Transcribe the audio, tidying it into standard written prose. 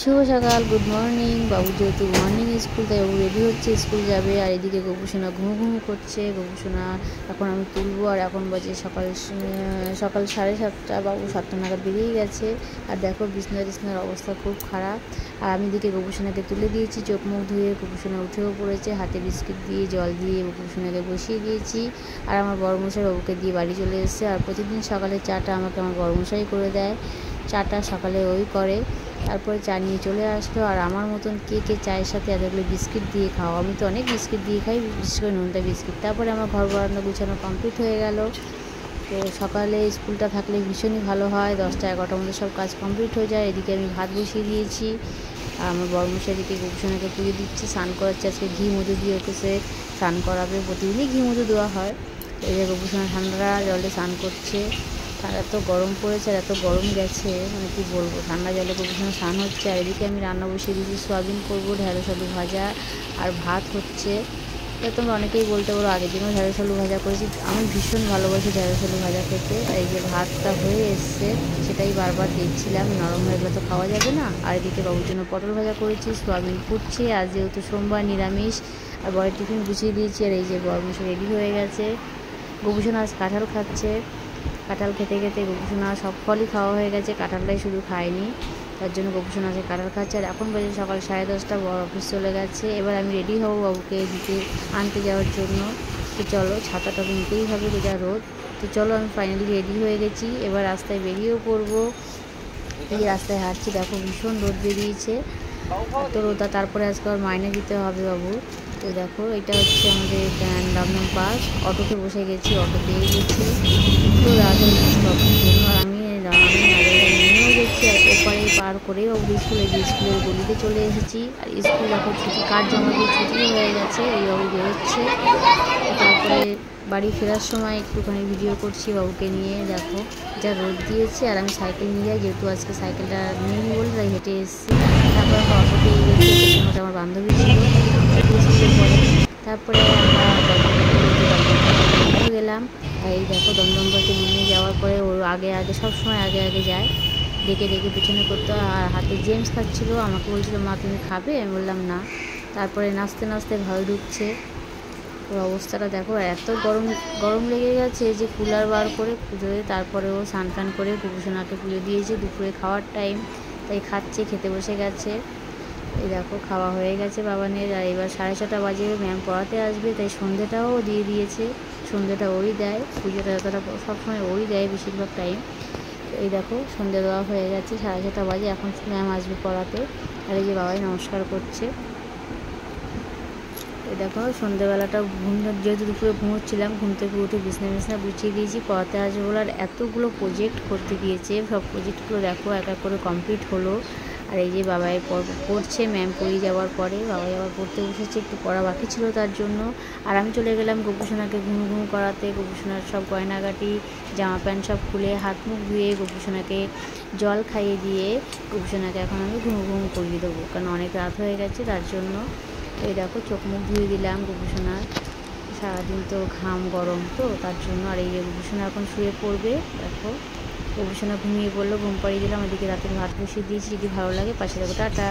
শুভ সকাল, good morning. বাবু যেহেতু morning school, তাই বাবু রেডি হচ্ছে, স্কুল যাবে। আর এদিকে গোপুসোনা ঘুমু করছে। গোপুসোনা এখন আমি তুলবো। আর এখন বাজে সকাল 7:30। বাবু 7টা নাগাদ বেরিয়ে গেছে। আর দেখো বিছনার অবস্থা খুব খারাপ। আর আমি এদিকে গোপুসোনাকে তুলে দিয়েছি, চোখ মুখ ধুয়ে। গোপুসোনা উঠেও পড়েছে, হাতে বিস্কিট দিয়ে জল দিয়ে গোপুসোনাকে বসিয়ে দিয়েছি। আর আমার বড়মশাই বাবুকে দিয়ে বাড়ি চলে এসেছে। আর প্রতিদিন সকালে চাটা আমাকে আমার বড়মশাই করে দেয়। চাটা সকালে ওই করে, তারপরে চা নিয়ে চলে আসলো। আর আমার মতন কে কে চায়ের সাথে এতগুলো বিস্কিট দিয়ে খাও? আমি তো অনেক বিস্কিট দিয়ে খাই, বিশেষ করে নোনতা বিস্কিট। তারপরে আমার ঘর বারান্দা গুছানো কমপ্লিট হয়ে গেল। তো সকালে স্কুলটা থাকলে ভীষণই ভালো হয়, 10টা-11টার মধ্যে সব কাজ কমপ্লিট হয়ে যায়। এদিকে আমি ভাত বসিয়ে দিয়েছি। আর আমার বড়মশাই এদিকে গোপুসোনাকে পুজো দিচ্ছে, স্নান করাচ্ছে। আজকে ঘি মধু দিয়ে ওকে সে স্নান করাবে, প্রতিদিনই ঘি মধু দেওয়া হয়। এই যে গোপুসোনা ঠান্ডা জলে স্নান করছে। আর এত গরম পড়েছে, আর এত গরম গেছে, মানে কী বলবো। ঠান্ডা জলে গোপুসোনা স্নান হচ্ছে। আর এদিকে আমি রান্না বসিয়ে দিয়েছি, সোয়াবিন করবো, ঢেঁড়স আলু ভাজা আর ভাত হচ্ছে। তোমরা অনেকেই বলতে পারো, আগের দিনও ঢেঁড়স আলু ভাজা করেছি। আমি ভীষণ ভালোবাসি ঢেঁড়স আলু ভাজা খেতে। আর এই যে ভাতটা হয়ে এসছে, সেটাই বারবার দেখছিলাম, নরম হয়ে গেলে তো খাওয়া যাবে না। আর এদিকে বাবুর জন্য পটল ভাজা করেছি, সোয়াবিন ফুটছে। আর যেহেতু সোমবার নিরামিষ। আর বরের টিফিন গুছিয়ে দিয়েছি। আর এই যে বরমশাই রেডি হয়ে গেছে। গোপুসোনা আজ কাঁঠাল খাচ্ছে। কাঁঠাল খেতে খেতে গোপুসোনা সব ফলই খাওয়া হয়ে গেছে, কাঁঠালটাই শুধু খায়নি। তার জন্য গোপুসোনা আজকে কাঁঠাল খাচ্ছে। আর এখন বাজে সকাল 10:30, বড় অফিস চলে গেছে। এবার আমি রেডি হবো বাবুকে দিতে আনতে যাওয়ার জন্য। তো চলো, ছাতাটা নিতেই হবে, যেটা রোদ। তো চলো, আমি ফাইনালি রেডি হয়ে গেছি। এবার রাস্তায় বেরিয়েও পড়বো। এই রাস্তায় হাঁটছি, দেখো ভীষণ রোদ বেরিয়েছে, এত রোদ। তারপরে আজকে আবার মাইনে দিতে হবে বাবু। তো দেখো, এটা হচ্ছে আমাদের দমদম পার্ক। অটোতে বসে গেছি, অটো পেয়ে গেছি। তো তাড়াতাড়ি স্টপের জন্য। আর আমি নেমেও গেছি। আর ওপারে পার করে বাবু স্কুলের গলিতে চলে এসেছি। আর স্কুল দেখো ছুটি, কাঠ জমা দিয়ে ছুটি হয়ে গেছে। এই বাবু বেরোচ্ছে। তারপরে বাড়ি ফেরার সময় একটুখানি ভিডিও করছি বাবুকে নিয়ে। দেখো যা রোদ দিয়েছে। আর আমি সাইকেল নিয়ে যাই, যেহেতু আজকে সাইকেলটা নেই বলে তাই হেঁটে এসেছি। তারপরে আমরা অটো পেয়ে গেছি, পেছনে আমার বান্ধবী ছিল। তারপরে আমরা দমদম গেলাম। এই দেখো দমদম বলতে নেমে যাওয়ার পরে ওর আগে সবসময় আগে যায়, ডেকে পেছনে করতো। আর হাতে জেমস খাচ্ছিলো, আমাকে বলছিল মা তুমি খাবে? আমি বললাম না। তারপরে নাচতে ঘরে ঢুকছে। ওর অবস্থাটা দেখো, এত গরম লেগে গেছে যে কুলার বার করে পুজোয়। তারপরে ও স্নান করে গোপুসোনাকে পুজো দিয়েছে, দুপুরে খাওয়ার টাইম, তাই খাচ্ছে, খেতে বসে গেছে। এই দেখো খাওয়া হয়ে গেছে বাবানের। আর এবার 6:30 বাজে ম্যাম পড়াতে আসবে, তাই সন্ধ্যেটাও দিয়ে দিয়েছে। সন্ধ্যেটা ওই দেয়, পুজোটা যতটা সবসময় ওই দেয় বেশিরভাগ টাইম। এই দেখো সন্ধ্যে দেওয়া হয়ে গেছে, 6:30 বাজে, এখন ম্যাম আসবে পড়াতে। আর এই যে বাবাই নমস্কার করছে। এই দেখো সন্ধ্যেবেলাটা যেহেতু দুপুরে ঘুমোচ্ছিলাম, ঘুম থেকে উঠে বিছনা গুছিয়ে দিয়েছি, পড়াতে আসবে বলে। আর এতগুলো প্রজেক্ট করতে দিয়েছে, সব প্রজেক্টগুলো দেখো এক এক করে কমপ্লিট হলো। আর এই যে বাবাই পড়ছে, ম্যাম পড়িয়ে যাওয়ার পরে বাবাই আবার পড়তে বসেছে, একটু পড়া বাকি ছিল তার জন্য। আর আমি চলে গেলাম গোপুসোনাকে ঘুম করাতে। গোপুসোনার সব গয়নাগাটি, জামা প্যান্ট সব খুলে, হাত মুখ ধুয়ে, গোপুসোনাকে জল খাইয়ে দিয়ে গোপুসোনাকে এখন আমি ঘুম করিয়ে দেবো, কারণ অনেক রাত হয়ে গেছে তার জন্য। এই দেখো চোখ মুখ ধুয়ে দিলাম গোপুসোনার, সারাদিন তো ঘাম গরম তো তার জন্য। আর এই যে গোপুসোনা এখন শুয়ে পড়বে। দেখো গোপুসোনা ঘুমিয়ে পড়লো, ঘুম পাড়িয়ে দিলাম। এদিকে রাতের ভাত বসিয়ে দিয়েছি। যদি ভালো লাগে পাশে দেখো, টাটা।